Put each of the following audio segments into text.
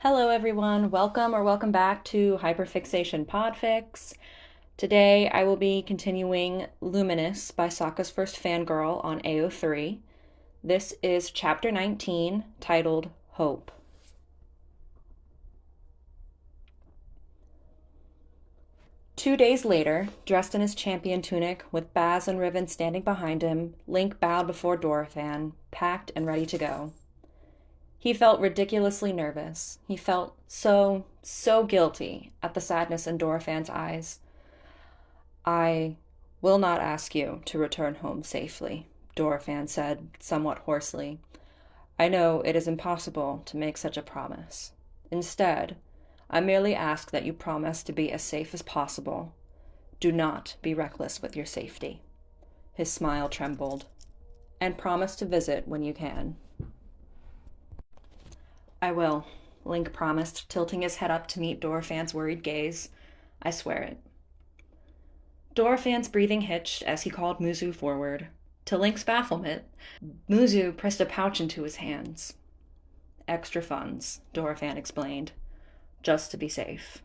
Hello everyone, welcome or welcome back to Hyperfixation Podfics. Today I will be continuing Luminous by Sokka's First Fangirl on AO3. This is chapter 19, titled Hope. Two days later, dressed in his champion tunic, with Bazz and Rivan standing behind him, Link bowed before Dorephan, packed and ready to go. He felt ridiculously nervous. He felt so guilty at the sadness in Dorephan's eyes. "I will not ask you to return home safely," Dorephan said, somewhat hoarsely. "I know it is impossible to make such a promise. Instead, I merely ask that you promise to be as safe as possible. Do not be reckless with your safety." His smile trembled. "And promise to visit when you can." "I will," Link promised, tilting his head up to meet Dorephan's worried gaze. "I swear it." Dorephan's breathing hitched as he called Muzu forward. To Link's bafflement, Muzu pressed a pouch into his hands. "Extra funds," Dorephan explained. "Just to be safe."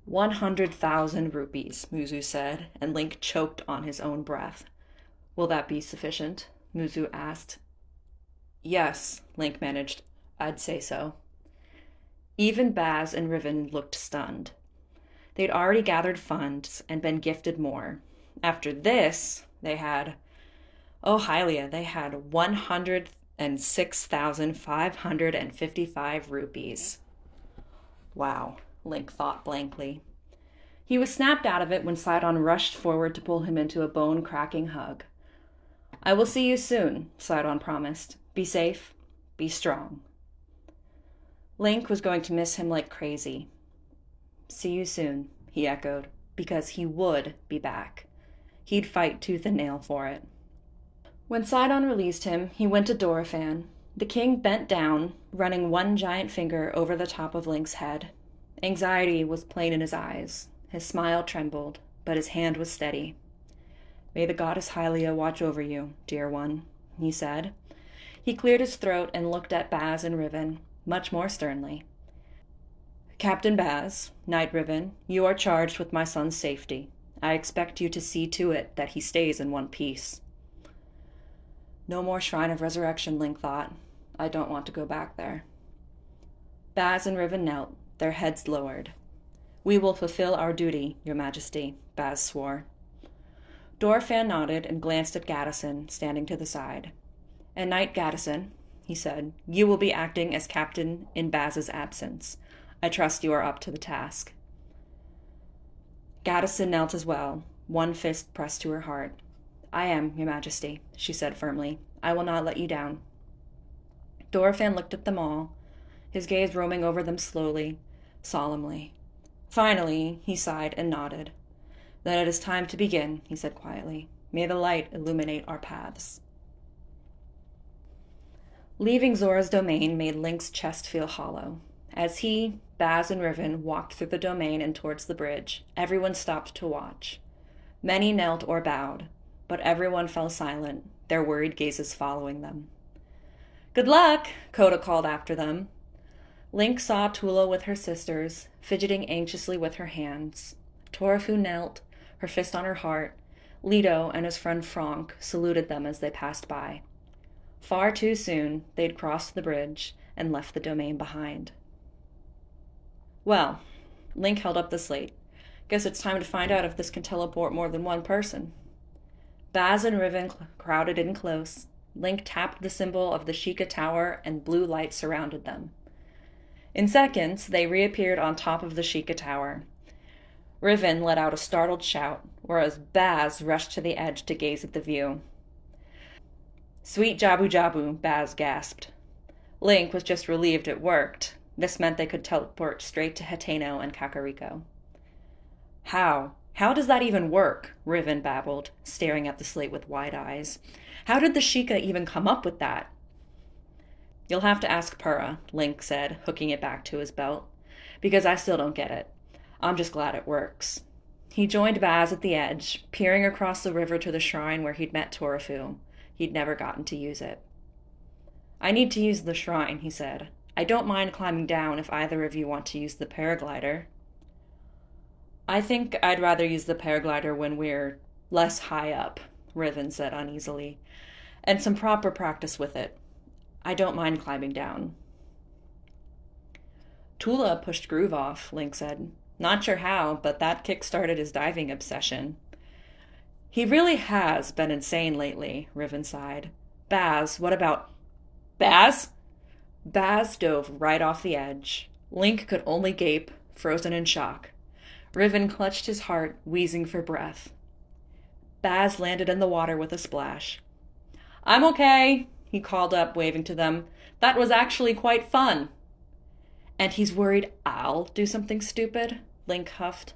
100,000 rupees, Muzu said, and Link choked on his own breath. "Will that be sufficient?" Muzu asked. "Yes," Link managed. "I'd say so." Even Bazz and Rivan looked stunned. They'd already gathered funds and been gifted more. After this, they had... Hylia, they had 106,555 rupees. Wow, Link thought blankly. He was snapped out of it when Sidon rushed forward to pull him into a bone-cracking hug. "I will see you soon," Sidon promised. "Be safe, be strong." Link was going to miss him like crazy. "See you soon," he echoed, because he would be back. He'd fight tooth and nail for it. When Sidon released him, he went to Dorephan. The king bent down, running one giant finger over the top of Link's head. Anxiety was plain in his eyes. His smile trembled, but his hand was steady. "May the goddess Hylia watch over you, dear one," he said. He cleared his throat and looked at Bazz and Rivan, much more sternly. "Captain Bazz, Knight Rivan, you are charged with my son's safety. I expect you to see to it that he stays in one piece." No more Shrine of Resurrection, Link thought. I don't want to go back there. Bazz and Rivan knelt, their heads lowered. "We will fulfill our duty, Your Majesty," Bazz swore. Dorephan nodded and glanced at Gaddison, standing to the side. "And Knight Gaddison," he said, "you will be acting as captain in Bazz's absence. I trust you are up to the task." Gaddison knelt as well, one fist pressed to her heart. "I am, Your Majesty," she said firmly. "I will not let you down." Dorephan looked at them all, his gaze roaming over them slowly, solemnly. Finally, he sighed and nodded. "Then it is time to begin," he said quietly. "May the light illuminate our paths." Leaving Zora's domain made Link's chest feel hollow. As he, Bazz, and Rivan walked through the domain and towards the bridge, everyone stopped to watch. Many knelt or bowed, but everyone fell silent, their worried gazes following them. "Good luck!" Koda called after them. Link saw Tula with her sisters, fidgeting anxiously with her hands. Torafu knelt, her fist on her heart. Leto and his friend Franck saluted them as they passed by. Far too soon, they'd crossed the bridge and left the domain behind. "Well," Link held up the slate. "Guess it's time to find out if this can teleport more than one person." Bazz and Rivan crowded in close. Link tapped the symbol of the Sheikah Tower and blue light surrounded them. In seconds, they reappeared on top of the Sheikah Tower. Rivan let out a startled shout, whereas Bazz rushed to the edge to gaze at the view. "Sweet Jabu Jabu," Bazz gasped. Link was just relieved it worked. This meant they could teleport straight to Hateno and Kakariko. "How? How does that even work?" Rivan babbled, staring at the slate with wide eyes. "How did the Sheikah even come up with that?" "You'll have to ask Purah," Link said, hooking it back to his belt. "Because I still don't get it. I'm just glad it works." He joined Bazz at the edge, peering across the river to the shrine where he'd met Torafu. He'd never gotten to use it. "I need to use the shrine," he said. I don't mind climbing down if either of you want to use the paraglider. I think I'd rather use the paraglider when we're less high up, Rivan said uneasily, and some proper practice with it. I don't mind climbing down. Tula pushed Groove off, Link said. Not sure how, but that kick-started his diving obsession. He really has been insane lately, Rivan sighed. Bazz, what about... Bazz? Bazz dove right off the edge. Link could only gape, frozen in shock. Rivan clutched his heart, wheezing for breath. Bazz landed in the water with a splash. I'm okay, he called up, waving to them. That was actually quite fun. And he's worried I'll do something stupid, Link huffed.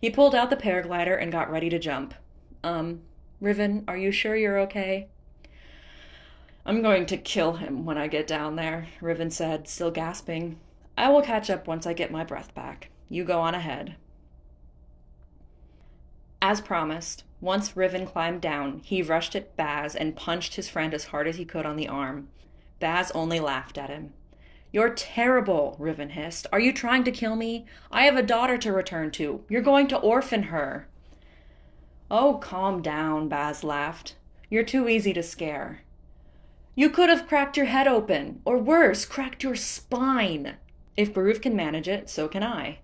He pulled out the paraglider and got ready to jump. Rivan, are you sure you're okay? I'm going to kill him when I get down there, Rivan said, still gasping. I will catch up once I get my breath back. You go on ahead. As promised, once Rivan climbed down, he rushed at Bazz and punched his friend as hard as he could on the arm. Bazz only laughed at him. You're terrible, Rivan hissed. Are you trying to kill me? I have a daughter to return to. You're going to orphan her. Oh, calm down, Bazz laughed. You're too easy to scare. You could have cracked your head open, or worse, cracked your spine. If Groove can manage it, so can I.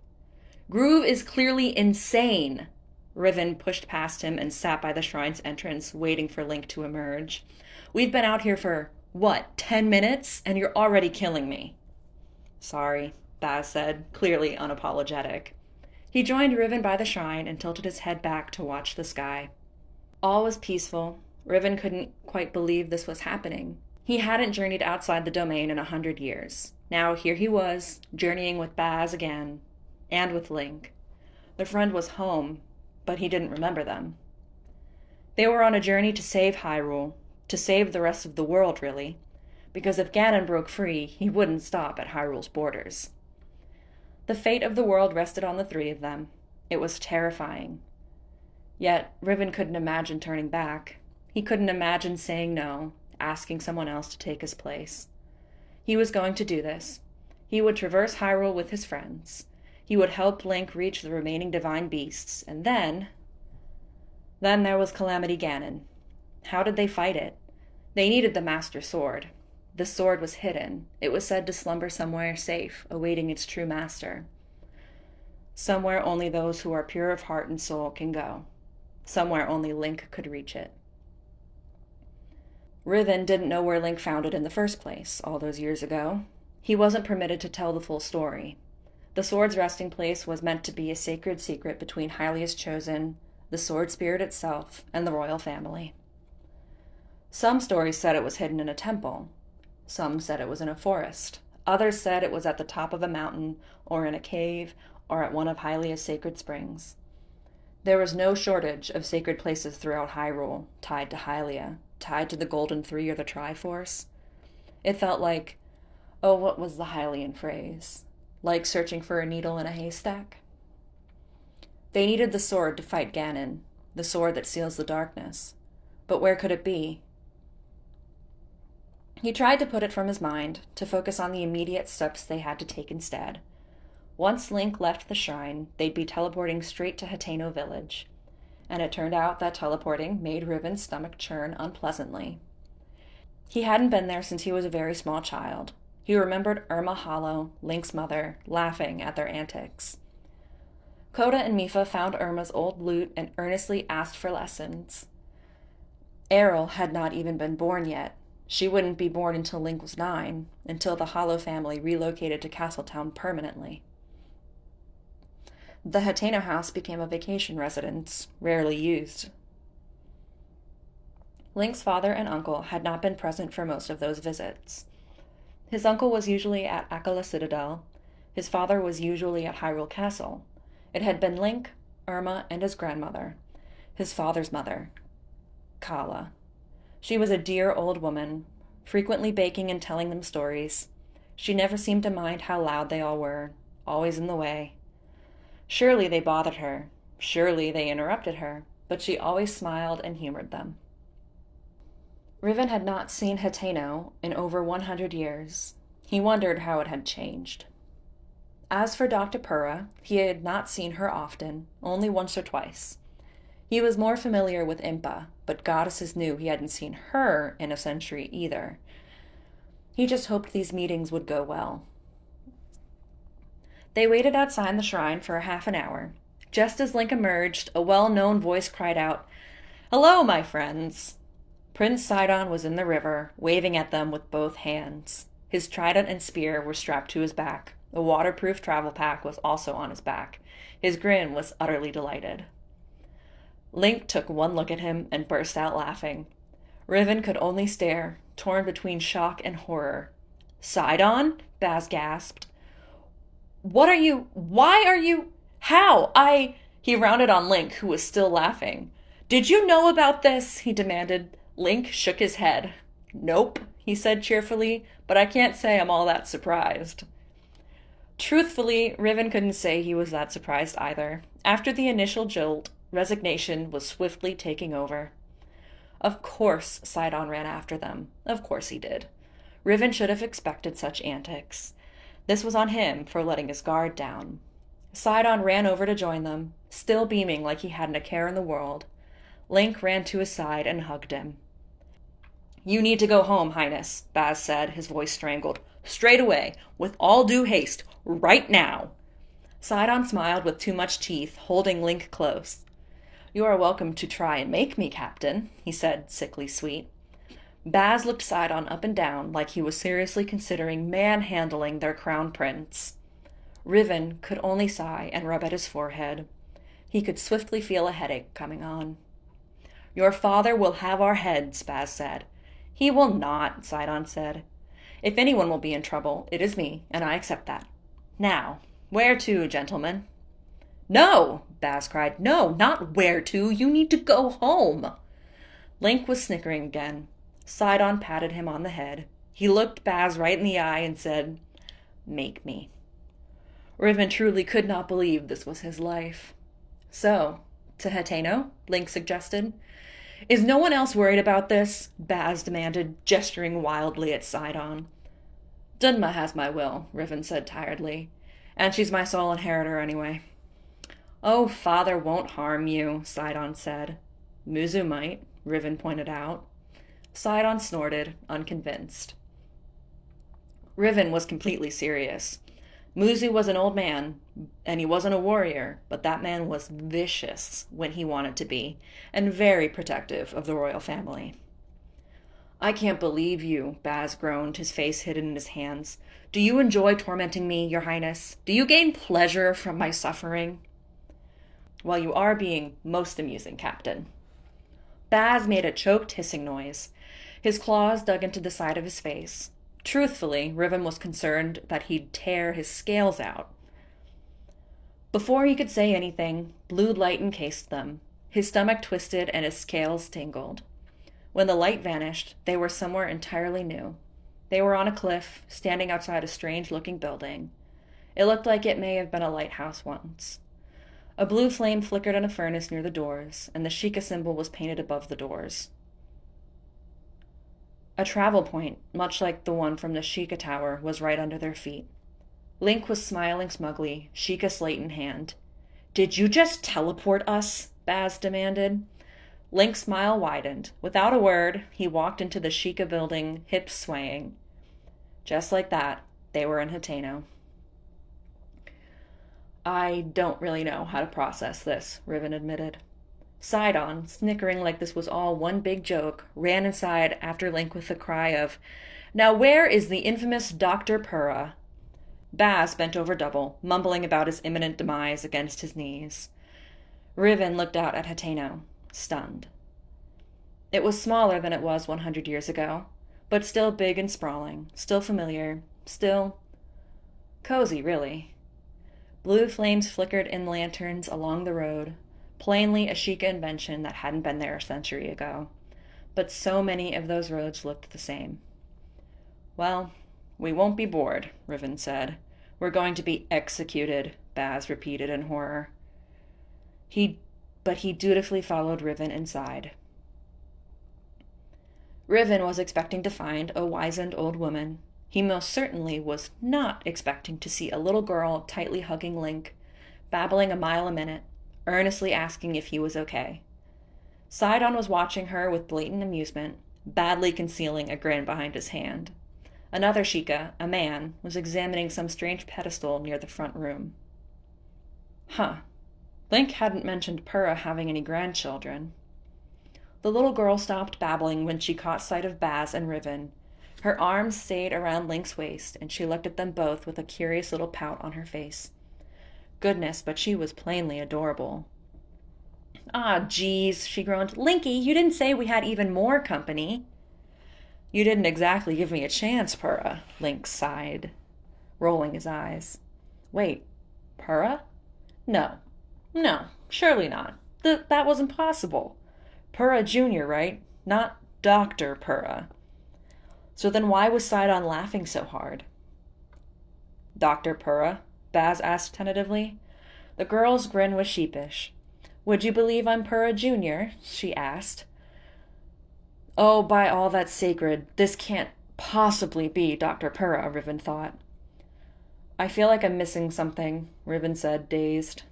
Groove is clearly insane. Rivan pushed past him and sat by the shrine's entrance, waiting for Link to emerge. We've been out here for, 10 minutes? And you're already killing me. Sorry, Bazz said, clearly unapologetic. He joined Rivan by the shrine and tilted his head back to watch the sky. All was peaceful. Rivan couldn't quite believe this was happening. He hadn't journeyed outside the domain in 100 years. Now here he was, journeying with Bazz again, and with Link. Their friend was home, but he didn't remember them. They were on a journey to save Hyrule, to save the rest of the world, really, because if Ganon broke free, he wouldn't stop at Hyrule's borders. The fate of the world rested on the three of them. It was terrifying. Yet, Rivan couldn't imagine turning back. He couldn't imagine saying no, asking someone else to take his place. He was going to do this. He would traverse Hyrule with his friends. He would help Link reach the remaining divine beasts, and then there was Calamity Ganon. How did they fight it? They needed the Master Sword. The sword was hidden. It was said to slumber somewhere safe, awaiting its true master. Somewhere only those who are pure of heart and soul can go. Somewhere only Link could reach it. Rivan didn't know where Link found it in the first place, all those years ago. He wasn't permitted to tell the full story. The sword's resting place was meant to be a sacred secret between Hylia's chosen, the sword spirit itself, and the royal family. Some stories said it was hidden in a temple. Some said it was in a forest. Others said it was at the top of a mountain, or in a cave, or at one of Hylia's sacred springs. There was no shortage of sacred places throughout Hyrule, tied to Hylia, tied to the Golden Three or the Triforce. It felt like, what was the Hylian phrase? Like searching for a needle in a haystack? They needed the sword to fight Ganon, the sword that seals the darkness. But where could it be? He tried to put it from his mind, to focus on the immediate steps they had to take instead. Once Link left the shrine, they'd be teleporting straight to Hateno village. And it turned out that teleporting made Riven's stomach churn unpleasantly. He hadn't been there since he was a very small child. He remembered Irma Hollow, Link's mother, laughing at their antics. Koda and Mipha found Irma's old lute and earnestly asked for lessons. Errol had not even been born yet. She wouldn't be born until Link was 9, until the Hollow family relocated to Castletown permanently. The Hateno house became a vacation residence, rarely used. Link's father and uncle had not been present for most of those visits. His uncle was usually at Akala Citadel. His father was usually at Hyrule Castle. It had been Link, Irma, and his grandmother, his father's mother, Kala. She was a dear old woman, frequently baking and telling them stories. She never seemed to mind how loud they all were, always in the way. Surely they bothered her. Surely they interrupted her, but she always smiled and humored them. Rivan had not seen Hateno in over 100 years. He wondered how it had changed. As for Dr. Purah, he had not seen her often, only once or twice. He was more familiar with Impa, but goddesses knew he hadn't seen her in a century either. He just hoped these meetings would go well. They waited outside the shrine for half an hour. Just as Link emerged, a well-known voice cried out, "Hello, my friends!" Prince Sidon was in the river, waving at them with both hands. His trident and spear were strapped to his back. A waterproof travel pack was also on his back. His grin was utterly delighted. Link took one look at him and burst out laughing. Rivan could only stare, torn between shock and horror. "Sidon?" Bazz gasped. "What are you? Why are you? How? He rounded on Link, who was still laughing. "Did you know about this?" he demanded. Link shook his head. "Nope," he said cheerfully, "but I can't say I'm all that surprised." Truthfully, Rivan couldn't say he was that surprised either. After the initial jolt, resignation was swiftly taking over. Of course Sidon ran after them. Of course he did. Rivan should have expected such antics. This was on him for letting his guard down. Sidon ran over to join them, still beaming like he hadn't a care in the world. Link ran to his side and hugged him. "You need to go home, Highness," Bazz said, his voice strangled. "Straight away, with all due haste, right now." Sidon smiled with too much teeth, holding Link close. "You are welcome to try and make me, Captain," he said, sickly sweet. Bazz looked Sidon up and down like he was seriously considering manhandling their crown prince. Rivan could only sigh and rub at his forehead. He could swiftly feel a headache coming on. "Your father will have our heads," Bazz said. "He will not," Sidon said. "If anyone will be in trouble, it is me, and I accept that. Now, where to, gentlemen?" "No!" Bazz cried. "No, not where to. You need to go home." Link was snickering again. Sidon patted him on the head. He looked Bazz right in the eye and said, "Make me." Rivan truly could not believe this was his life. "So, to Hateno?" Link suggested. "Is no one else worried about this?" Bazz demanded, gesturing wildly at Sidon. "Dunma has my will," Rivan said tiredly. "And she's my sole inheritor anyway." "Oh, father won't harm you," Sidon said. "Muzu might," Rivan pointed out. Sidon snorted, unconvinced. Rivan was completely serious. Muzu was an old man, and he wasn't a warrior, but that man was vicious when he wanted to be, and very protective of the royal family. "I can't believe you," Bazz groaned, his face hidden in his hands. "Do you enjoy tormenting me, your highness? Do you gain pleasure from my suffering?" "Well, you are being most amusing, Captain." Bazz made a choked hissing noise. His claws dug into the side of his face. Truthfully, Rivan was concerned that he'd tear his scales out. Before he could say anything, blue light encased them. His stomach twisted and his scales tingled. When the light vanished, they were somewhere entirely new. They were on a cliff, standing outside a strange-looking building. It looked like it may have been a lighthouse once. A blue flame flickered in a furnace near the doors, and the Sheikah symbol was painted above the doors. A travel point, much like the one from the Sheikah Tower, was right under their feet. Link was smiling smugly, Sheikah slate in hand. "Did you just teleport us?" Bazz demanded. Link's smile widened. Without a word, he walked into the Sheikah building, hips swaying. Just like that, they were in Hateno. "I don't really know how to process this," Rivan admitted. Sidon, snickering like this was all one big joke, ran inside after Link with the cry of, "Now where is the infamous Dr. Purah?" Bazz bent over double, mumbling about his imminent demise against his knees. Rivan looked out at Hateno, stunned. It was smaller than it was 100 years ago, but still big and sprawling, still familiar, still cozy, really. Blue flames flickered in lanterns along the road, plainly a Sheikah invention that hadn't been there a century ago. But so many of those roads looked the same. "Well, we won't be bored," Rivan said. "We're going to be executed," Bazz repeated in horror. But he dutifully followed Rivan inside. Rivan was expecting to find a wizened old woman. He most certainly was not expecting to see a little girl tightly hugging Link, babbling a mile a minute, earnestly asking if he was okay. Sidon was watching her with blatant amusement, badly concealing a grin behind his hand. Another Sheikah, a man, was examining some strange pedestal near the front room. Huh. Link hadn't mentioned Purah having any grandchildren. The little girl stopped babbling when she caught sight of Bazz and Rivan. Her arms stayed around Link's waist, and she looked at them both with a curious little pout on her face. Goodness, but she was plainly adorable. Ah, geez, she groaned. Linky, you didn't say we had even more company. You didn't exactly give me a chance, Purah, Link sighed, rolling his eyes. Wait, Purah? No, surely not. That was impossible. Purah Jr., right? Not Dr. Purah. So then why was Sidon laughing so hard? Dr. Purah? Bazz asked tentatively. The girl's grin was sheepish. Would you believe I'm Purah Jr.? She asked. Oh, by all that's sacred, this can't possibly be Dr. Purah, Rivan thought. I feel like I'm missing something, Rivan said, dazed.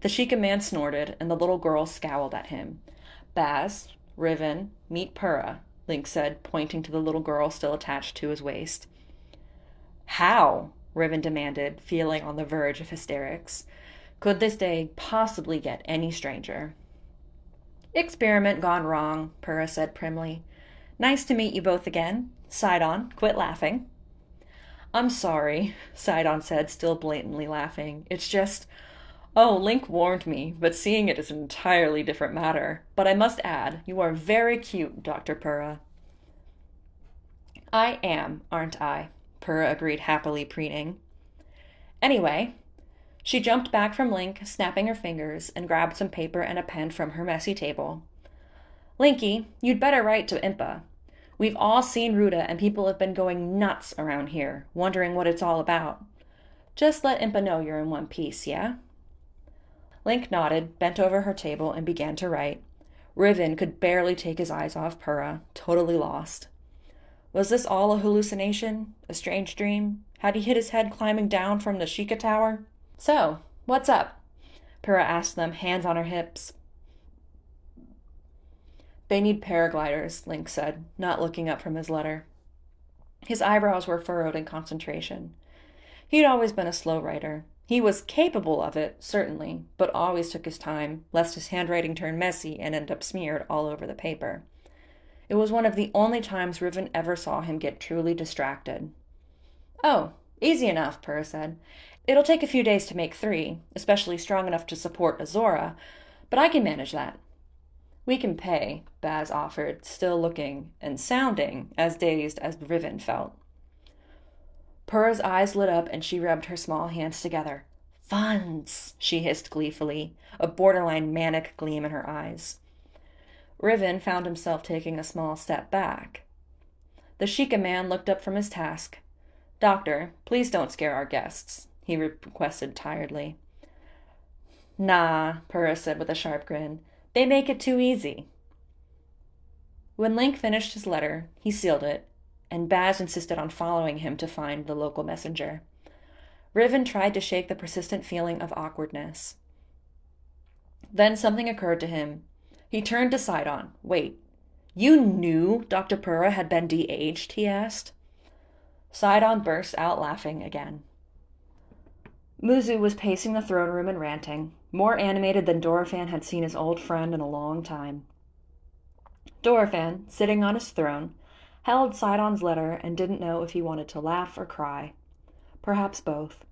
The Sheikah man snorted, and the little girl scowled at him. Bazz, Rivan, meet Purah, Link said, pointing to the little girl still attached to his waist. How? Rivan demanded, feeling on the verge of hysterics. Could this day possibly get any stranger? Experiment gone wrong, Purah said primly. Nice to meet you both again. Sidon, quit laughing. I'm sorry, Sidon said, still blatantly laughing. It's just... Oh, Link warned me, but seeing it is an entirely different matter. But I must add, you are very cute, Dr. Purah. I am, aren't I? Purah agreed happily, preening. Anyway, she jumped back from Link, snapping her fingers, and grabbed some paper and a pen from her messy table. Linky, you'd better write to Impa. We've all seen Ruta, and people have been going nuts around here, wondering what it's all about. Just let Impa know you're in one piece, yeah? Link nodded, bent over her table, and began to write. Rivan could barely take his eyes off Purah, totally lost. Was this all a hallucination? A strange dream? Had he hit his head climbing down from the Sheikah Tower? So, what's up? Purah asked them, hands on her hips. They need paragliders, Link said, not looking up from his letter. His eyebrows were furrowed in concentration. He'd always been a slow writer. He was capable of it, certainly, but always took his time, lest his handwriting turn messy and end up smeared all over the paper. It was one of the only times Rivan ever saw him get truly distracted. Oh, easy enough, Purah said. It'll take a few days to make 3, especially strong enough to support Azora, but I can manage that. We can pay, Bazz offered, still looking and sounding as dazed as Rivan felt. Purah's eyes lit up and she rubbed her small hands together. Funds, she hissed gleefully, a borderline manic gleam in her eyes. Rivan found himself taking a small step back. The Sheikah man looked up from his task. Doctor, please don't scare our guests, he requested tiredly. Nah, Purah said with a sharp grin. They make it too easy. When Link finished his letter, he sealed it, and Bazz insisted on following him to find the local messenger. Rivan tried to shake the persistent feeling of awkwardness. Then something occurred to him. He turned to Sidon. Wait, you knew Dr. Purah had been de-aged, he asked. Sidon burst out laughing again. Muzu was pacing the throne room and ranting, more animated than Dorephan had seen his old friend in a long time. Dorephan, sitting on his throne, held Sidon's letter and didn't know if he wanted to laugh or cry. Perhaps both.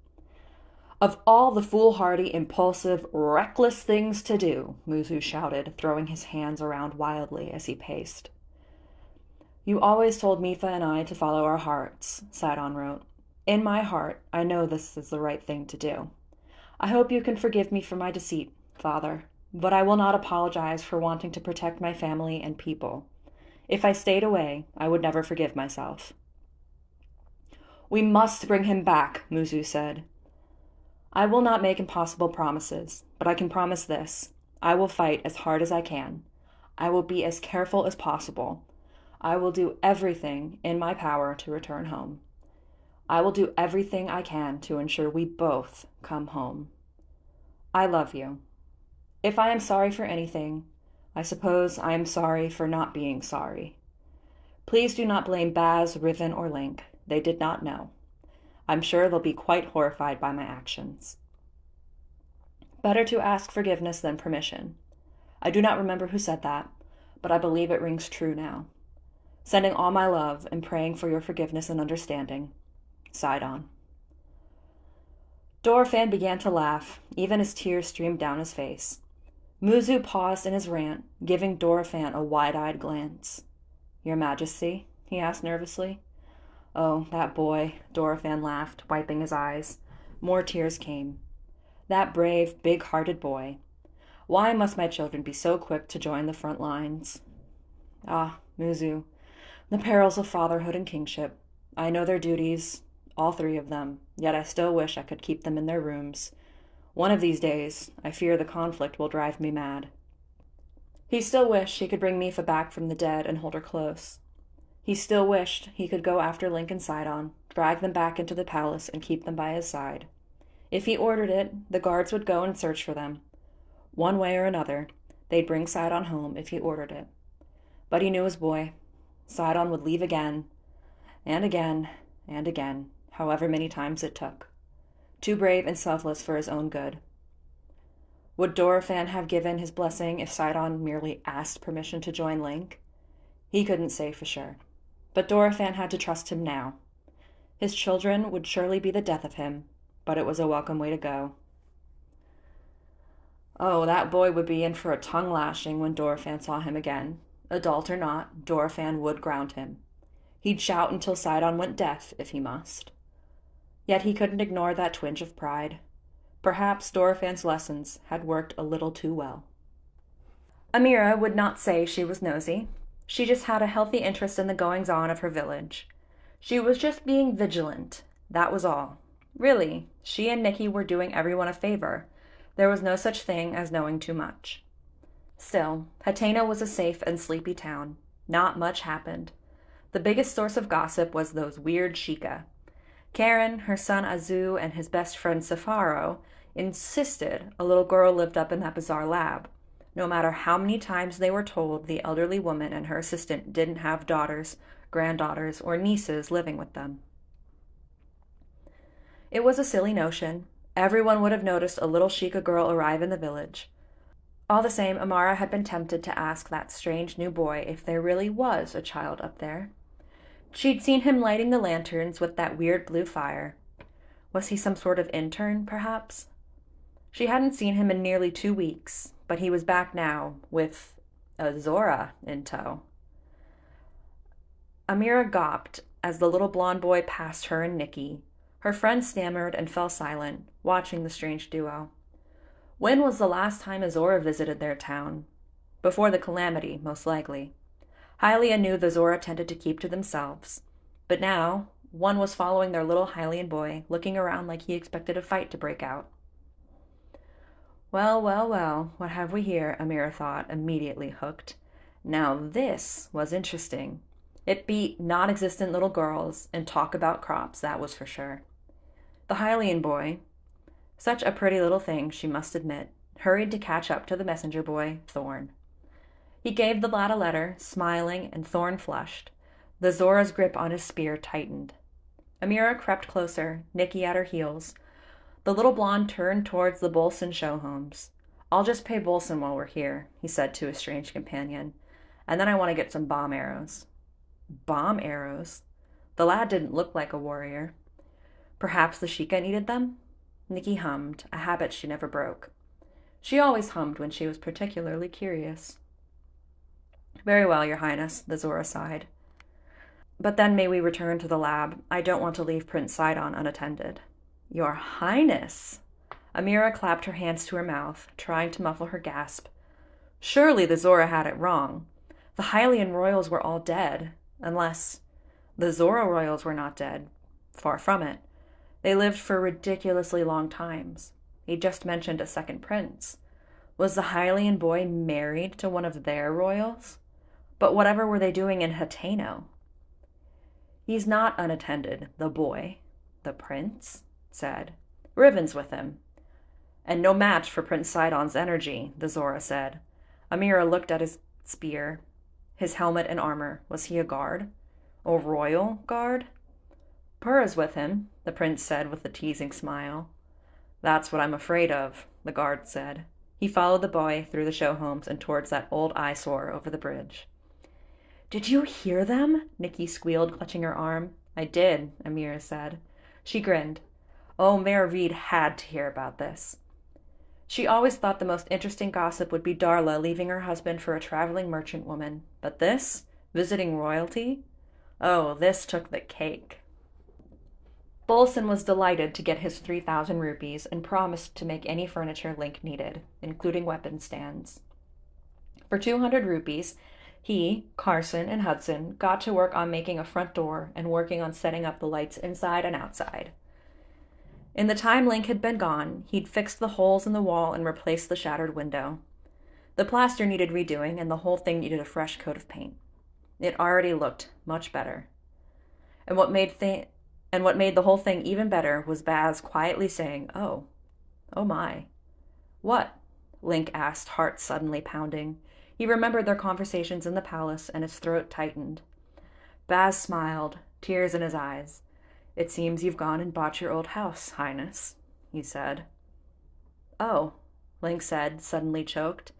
Of all the foolhardy, impulsive, reckless things to do, Muzu shouted, throwing his hands around wildly as he paced. You always told Mipha and I to follow our hearts, Sidon wrote. In my heart, I know this is the right thing to do. I hope you can forgive me for my deceit, Father, but I will not apologize for wanting to protect my family and people. If I stayed away, I would never forgive myself. We must bring him back, Muzu said. I will not make impossible promises, but I can promise this. I will fight as hard as I can. I will be as careful as possible. I will do everything in my power to return home. I will do everything I can to ensure we both come home. I love you. If I am sorry for anything, I suppose I am sorry for not being sorry. Please do not blame Bazz, Rivan, or Link. They did not know. I'm sure they'll be quite horrified by my actions. Better to ask forgiveness than permission. I do not remember who said that, but I believe it rings true now. Sending all my love and praying for your forgiveness and understanding. Sidon. Dorofan began to laugh, even as tears streamed down his face. Muzu paused in his rant, giving Dorofan a wide-eyed glance. Your Majesty? He asked nervously. Oh, that boy, Dorofan laughed, wiping his eyes. More tears came. That brave, big-hearted boy. Why must my children be so quick to join the front lines? Ah, Muzu, the perils of fatherhood and kingship. I know their duties, all three of them, yet I still wish I could keep them in their rooms. One of these days, I fear the conflict will drive me mad. He still wished he could bring Mipha back from the dead and hold her close. He still wished he could go after Link and Sidon, drag them back into the palace, and keep them by his side. If he ordered it, the guards would go and search for them. One way or another, they'd bring Sidon home if he ordered it. But he knew his boy. Sidon would leave again, and again, and again, however many times it took. Too brave and selfless for his own good. Would Dorofan have given his blessing if Sidon merely asked permission to join Link? He couldn't say for sure. But Dorofan had to trust him now. His children would surely be the death of him, but it was a welcome way to go. Oh, that boy would be in for a tongue lashing when Dorofan saw him again. Adult or not, Dorofan would ground him. He'd shout until Sidon went deaf, if he must. Yet he couldn't ignore that twinge of pride. Perhaps Dorofan's lessons had worked a little too well. Amira would not say she was nosy. She just had a healthy interest in the goings-on of her village. She was just being vigilant, that was all. Really, she and Nikki were doing everyone a favor. There was no such thing as knowing too much. Still, Hateno was a safe and sleepy town. Not much happened. The biggest source of gossip was those weird Sheikah. Karen, her son Azu, and his best friend Safaro insisted a little girl lived up in that bizarre lab, no matter how many times they were told the elderly woman and her assistant didn't have daughters, granddaughters, or nieces living with them. It was a silly notion. Everyone would have noticed a little Sheikah girl arrive in the village. All the same, Amara had been tempted to ask that strange new boy if there really was a child up there. She'd seen him lighting the lanterns with that weird blue fire. Was he some sort of intern, perhaps? She hadn't seen him in nearly 2 weeks, but he was back now, with a Zora in tow. Amira gawped as the little blonde boy passed her and Nikki. Her friend stammered and fell silent, watching the strange duo. When was the last time Azora visited their town? Before the calamity, most likely. Hylia knew the Zora tended to keep to themselves. But now, one was following their little Hylian boy, looking around like he expected a fight to break out. Well, well, well, what have we here? Amira thought, immediately hooked. Now this was interesting. It beat non-existent little girls and talk about crops, that was for sure. The Hylian boy, such a pretty little thing, she must admit, hurried to catch up to the messenger boy, Thorn. He gave the lad a letter, smiling, and Thorn flushed. The Zora's grip on his spear tightened. Amira crept closer, Nikki at her heels. The little blonde turned towards the Bolson show homes. I'll just pay Bolson while we're here, he said to his strange companion, and then I want to get some bomb arrows. Bomb arrows? The lad didn't look like a warrior. Perhaps the Sheikah needed them? Nikki hummed, a habit she never broke. She always hummed when she was particularly curious. Very well, Your Highness, the Zora sighed. But then may we return to the lab. I don't want to leave Prince Sidon unattended. Your Highness! Amira clapped her hands to her mouth, trying to muffle her gasp. Surely the Zora had it wrong. The Hylian royals were all dead, unless the Zora royals were not dead. Far from it. They lived for ridiculously long times. He just mentioned a second prince. Was the Hylian boy married to one of their royals? But whatever were they doing in Hateno? He's not unattended, the boy. The prince said. Rivan's with him. And no match for Prince Sidon's energy, the Zora said. Amira looked at his spear, his helmet and armor. Was he a guard? A royal guard? Purah's with him, the prince said with a teasing smile. That's what I'm afraid of, the guard said. He followed the boy through the show homes and towards that old eyesore over the bridge. Did you hear them? Nikki squealed, clutching her arm. I did, Amira said. She grinned. Oh, Mayor Reed had to hear about this. She always thought the most interesting gossip would be Darla leaving her husband for a traveling merchant woman. But this? Visiting royalty? Oh, this took the cake. Bolson was delighted to get his 3,000 rupees and promised to make any furniture Link needed, including weapon stands. For 200 rupees, he, Carson, and Hudson got to work on making a front door and working on setting up the lights inside and outside. In the time Link had been gone, he'd fixed the holes in the wall and replaced the shattered window. The plaster needed redoing, and the whole thing needed a fresh coat of paint. It already looked much better. And what made the whole thing even better was Bazz quietly saying, Oh my. What? Link asked, heart suddenly pounding. He remembered their conversations in the palace, and his throat tightened. Bazz smiled, tears in his eyes. It seems you've gone and bought your old house, Highness, he said. Oh, Link said, suddenly choked.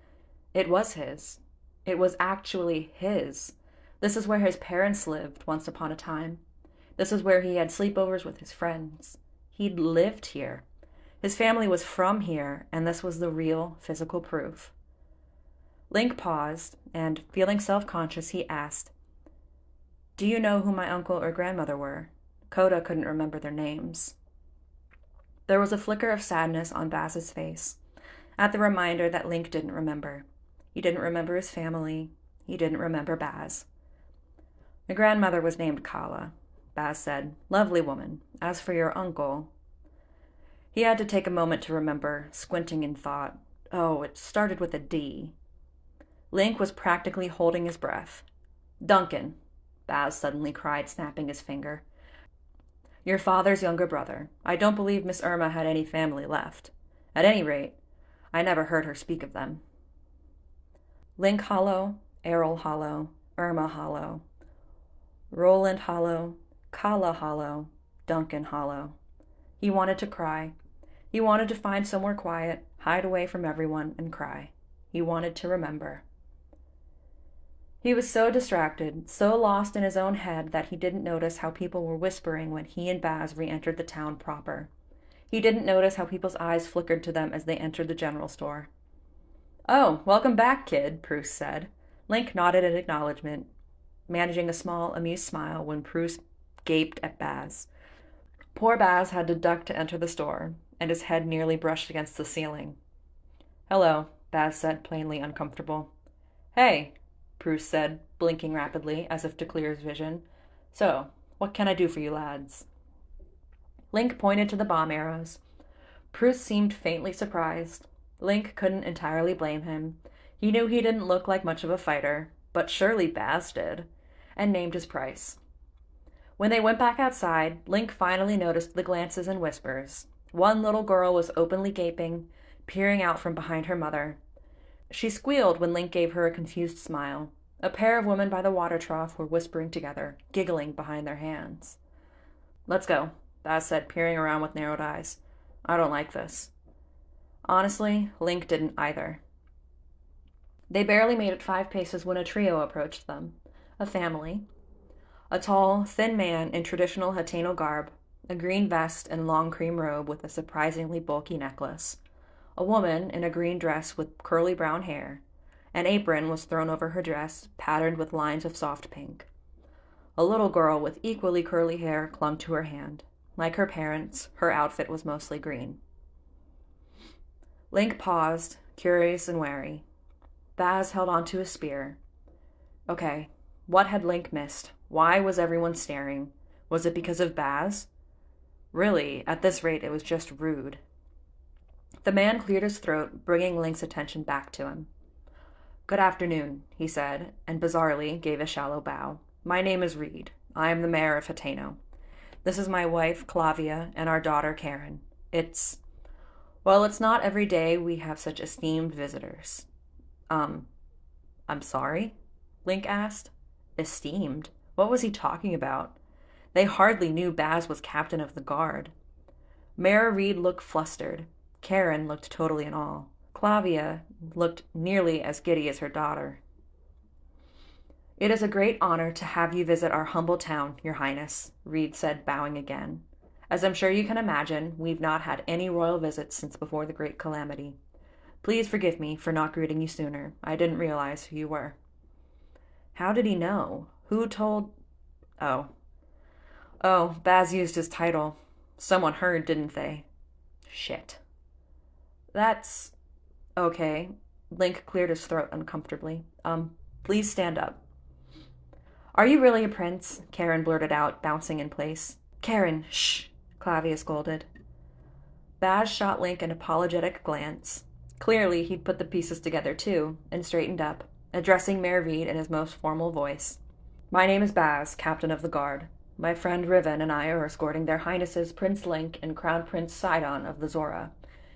It was his. It was actually his. This is where his parents lived once upon a time. This is where he had sleepovers with his friends. He'd lived here. His family was from here, and this was the real physical proof. Link paused, and, feeling self-conscious, he asked, Do you know who my uncle or grandmother were? Coda couldn't remember their names. There was a flicker of sadness on Bazz's face, at the reminder that Link didn't remember. He didn't remember his family. He didn't remember Bazz. My grandmother was named Kala, Bazz said. Lovely woman. As for your uncle... He had to take a moment to remember, squinting in thought. Oh, it started with a D. Link was practically holding his breath. Duncan, Bazz suddenly cried, snapping his finger. Your father's younger brother. I don't believe Miss Irma had any family left. At any rate, I never heard her speak of them. Link Hollow, Errol Hollow, Irma Hollow, Roland Hollow, Kala Hollow, Duncan Hollow. He wanted to cry. He wanted to find somewhere quiet, hide away from everyone, and cry. He wanted to remember. He was so distracted, so lost in his own head that he didn't notice how people were whispering when he and Bazz re-entered the town proper. He didn't notice how people's eyes flickered to them as they entered the general store. Oh, welcome back, kid, Pruce said. Link nodded in acknowledgement, managing a small, amused smile when Pruce gaped at Bazz. Poor Bazz had to duck to enter the store, and his head nearly brushed against the ceiling. Hello, Bazz said, plainly uncomfortable. Hey, Pruce said, blinking rapidly, as if to clear his vision. So, what can I do for you lads? Link pointed to the bomb arrows. Pruce seemed faintly surprised. Link couldn't entirely blame him. He knew he didn't look like much of a fighter, but surely Bazz did, and named his price. When they went back outside, Link finally noticed the glances and whispers. One little girl was openly gaping, peering out from behind her mother. She squealed when Link gave her a confused smile. A pair of women by the water trough were whispering together, giggling behind their hands. Let's go, Bazz said, peering around with narrowed eyes. I don't like this. Honestly, Link didn't either. They barely made it 5 paces when a trio approached them. A family. A tall, thin man in traditional Hateno garb, a green vest and long cream robe with a surprisingly bulky necklace. A woman in a green dress with curly brown hair. An apron was thrown over her dress, patterned with lines of soft pink. A little girl with equally curly hair clung to her hand. Like her parents, her outfit was mostly green. Link paused, curious and wary. Bazz held onto his spear. Okay, what had Link missed? Why was everyone staring? Was it because of Bazz? Really, at this rate, it was just rude. The man cleared his throat, bringing Link's attention back to him. Good afternoon, he said, and bizarrely gave a shallow bow. My name is Reed. I am the mayor of Hateno. This is my wife, Clavia, and our daughter, Karen. It's not every day we have such esteemed visitors. Um, I'm sorry? Link asked. Esteemed? What was he talking about? They hardly knew Bazz was captain of the guard. Mara Reed looked flustered. Karen looked totally in awe. Clavia looked nearly as giddy as her daughter. It is a great honor to have you visit our humble town, Your Highness, Reed said, bowing again. As I'm sure you can imagine, we've not had any royal visits since before the Great Calamity. Please forgive me for not greeting you sooner. I didn't realize who you were. How did he know? Who told... Oh. Oh, Bazz used his title. Someone heard, didn't they? Shit. That's... Okay. Link cleared his throat uncomfortably. Please stand up. Are you really a prince? Karen blurted out, bouncing in place. Karen, shh, Clavia scolded. Bazz shot Link an apologetic glance. Clearly, he'd put the pieces together too, and straightened up, addressing Mayor Reed in his most formal voice. My name is Bazz, captain of the guard. My friend Rivan and I are escorting their highnesses Prince Link and Crown Prince Sidon of the Zora.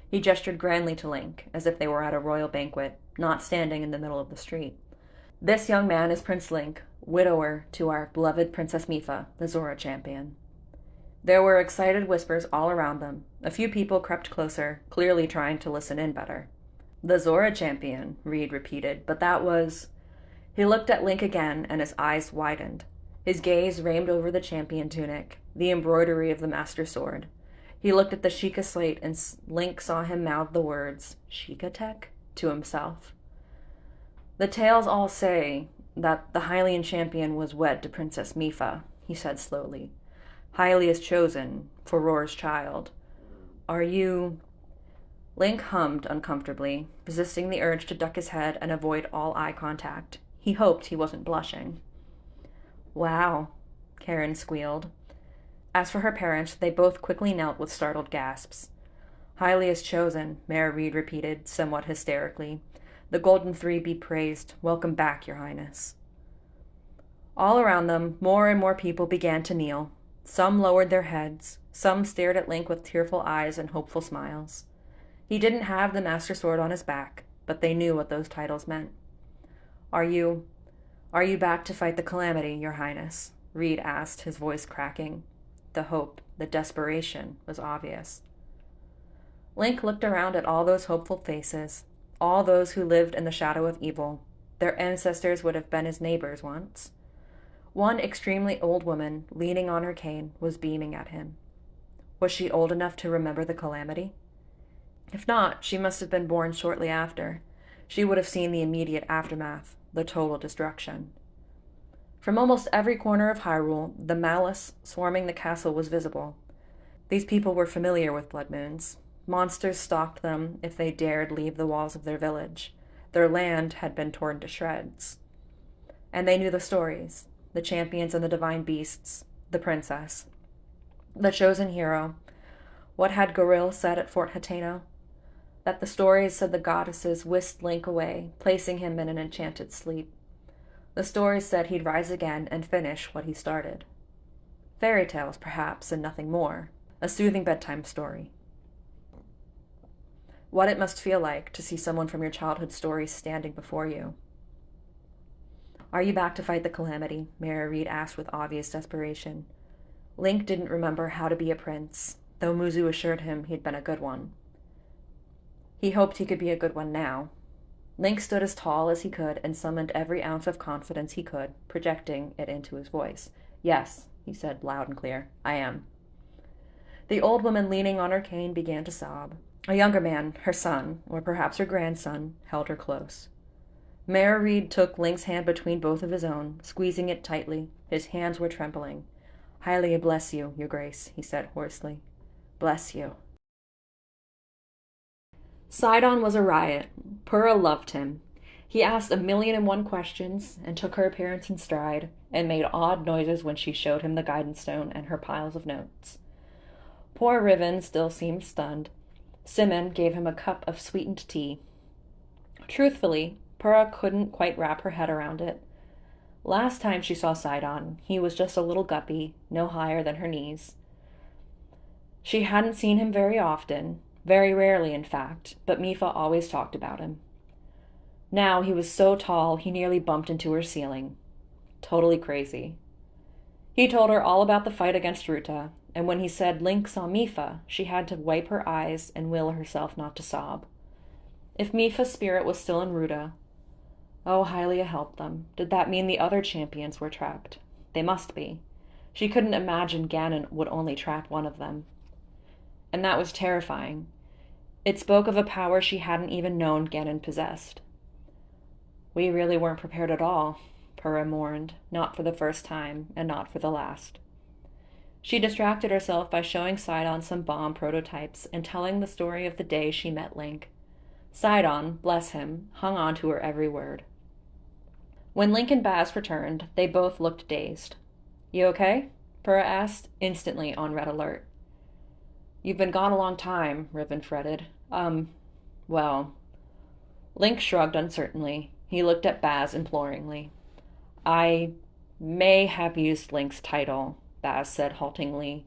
He gestured grandly to Link, as if they were at a royal banquet, not standing in the middle of the street. This young man is Prince Link, widower to our beloved Princess Mipha, the Zora champion. There were excited whispers all around them. A few people crept closer, clearly trying to listen in better. The Zora champion, Reed repeated, but that was... He looked at Link again, and his eyes widened. His gaze roamed over the champion tunic, the embroidery of the master sword. He looked at the Sheikah slate, and Link saw him mouth the words, Sheikah Tech, to himself. The tales all say that the Hylian champion was wed to Princess Mipha, he said slowly. Hylia's chosen, Furor's child. Are you... Link hummed uncomfortably, resisting the urge to duck his head and avoid all eye contact. He hoped he wasn't blushing. Wow, Karen squealed. As for her parents, they both quickly knelt with startled gasps. Hylia's chosen, Mayor Reed repeated, somewhat hysterically. The Golden Three be praised. Welcome back, Your Highness. All around them, more and more people began to kneel. Some lowered their heads. Some stared at Link with tearful eyes and hopeful smiles. He didn't have the Master Sword on his back, but they knew what those titles meant. Are you back to fight the calamity, Your Highness? Reed asked, his voice cracking. The hope, the desperation, was obvious. Link looked around at all those hopeful faces, all those who lived in the shadow of evil. Their ancestors would have been his neighbors once. One extremely old woman, leaning on her cane, was beaming at him. Was she old enough to remember the calamity? If not, she must have been born shortly after. She would have seen the immediate aftermath, the total destruction. From almost every corner of Hyrule, the malice swarming the castle was visible. These people were familiar with blood moons. Monsters stalked them if they dared leave the walls of their village. Their land had been torn to shreds. And they knew the stories, the champions and the divine beasts, the princess, the chosen hero. What had Goril said at Fort Hateno? That the stories said the goddesses whisked Link away, placing him in an enchanted sleep. The stories said he'd rise again and finish what he started. Fairy tales, perhaps, and nothing more. A soothing bedtime story. What it must feel like to see someone from your childhood stories standing before you. Are you back to fight the calamity? Mayor Reed asked with obvious desperation. Link didn't remember how to be a prince, though Muzu assured him he'd been a good one. He hoped he could be a good one now. Link stood as tall as he could and summoned every ounce of confidence he could, projecting it into his voice. Yes, he said loud and clear, I am. The old woman leaning on her cane began to sob. A younger man, her son, or perhaps her grandson, held her close. Mayor Reed took Link's hand between both of his own, squeezing it tightly. His hands were trembling. Hylia bless you, Your Grace, he said hoarsely. Bless you. Sidon was a riot. Purah loved him. He asked 1,000,001 questions and took her appearance in stride and made odd noises when she showed him the guidance stone and her piles of notes. Poor Rivan still seemed stunned. Simon gave him a cup of sweetened tea. Truthfully, Purah couldn't quite wrap her head around it. Last time she saw Sidon, he was just a little guppy, no higher than her knees. She hadn't seen him very often, very rarely in fact, but Mifa always talked about him. Now he was so tall he nearly bumped into her ceiling. Totally crazy. He told her all about the fight against Ruta, and when he said Link saw Mifa, she had to wipe her eyes and will herself not to sob. If Mifa's spirit was still in Ruta, oh, Hylia helped them. Did that mean the other champions were trapped? They must be. She couldn't imagine Ganon would only trap one of them. And that was terrifying. It spoke of a power she hadn't even known Ganon possessed. We really weren't prepared at all, Purah mourned, not for the first time, and not for the last. She distracted herself by showing Sidon some bomb prototypes and telling the story of the day she met Link. Sidon, bless him, hung on to her every word. When Link and Bazz returned, they both looked dazed. You okay? Purah asked, instantly on red alert. You've been gone a long time, Rivan fretted. Well. Link shrugged uncertainly. He looked at Bazz imploringly. I may have used Link's title, Bazz said haltingly,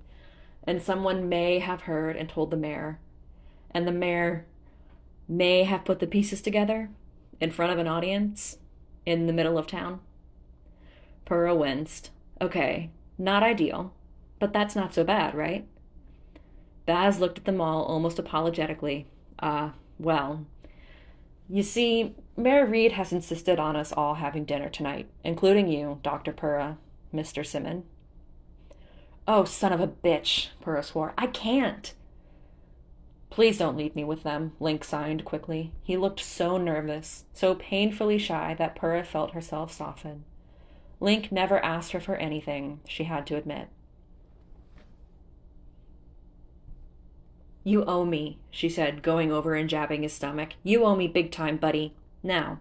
and someone may have heard and told the mayor. And the mayor may have put the pieces together in front of an audience in the middle of town. Purah winced. Okay, not ideal, but that's not so bad, right? Bazz looked at them all almost apologetically. Well, you see, Mayor Reed has insisted on us all having dinner tonight, including you, Dr. Purah, Mr. Simon. Oh, son of a bitch, Purah swore. I can't. Please don't leave me with them, Link signed quickly. He looked so nervous, so painfully shy that Purah felt herself soften. Link never asked her for anything, she had to admit. You owe me, she said, going over and jabbing his stomach. You owe me big time, buddy. Now,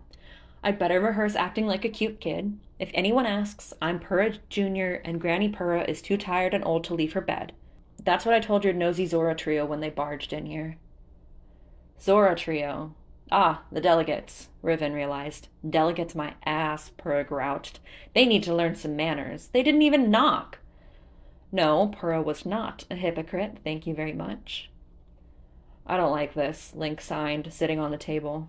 I'd better rehearse acting like a cute kid. If anyone asks, I'm Purah Jr. and Granny Purah is too tired and old to leave her bed. That's what I told your nosy Zora trio when they barged in here. Zora trio. Ah, the delegates, Rivan realized. Delegates my ass, Purah grouched. They need to learn some manners. They didn't even knock. No, Purah was not a hypocrite, thank you very much. I don't like this, Link signed, sitting on the table.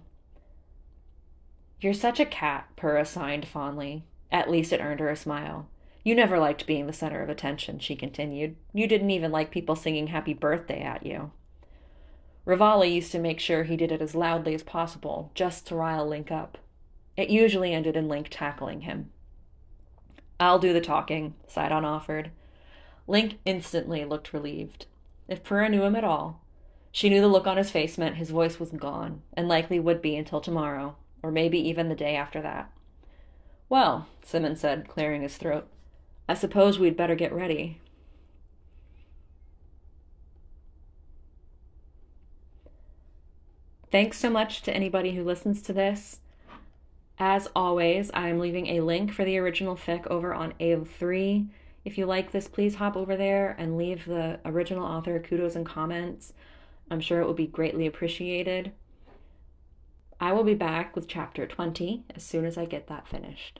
You're such a cat, Purah signed fondly. At least it earned her a smile. You never liked being the center of attention, she continued. You didn't even like people singing happy birthday at you. Rivali used to make sure he did it as loudly as possible, just to rile Link up. It usually ended in Link tackling him. I'll do the talking, Sidon offered. Link instantly looked relieved. If Purah knew him at all, she knew the look on his face meant his voice was gone, and likely would be until tomorrow, or maybe even the day after that. Well, Simon said, clearing his throat, I suppose we'd better get ready. Thanks so much to anybody who listens to this. As always, I'm leaving a link for the original fic over on AO3. If you like this, please hop over there and leave the original author kudos and comments. I'm sure it will be greatly appreciated. I will be back with chapter 20 as soon as I get that finished.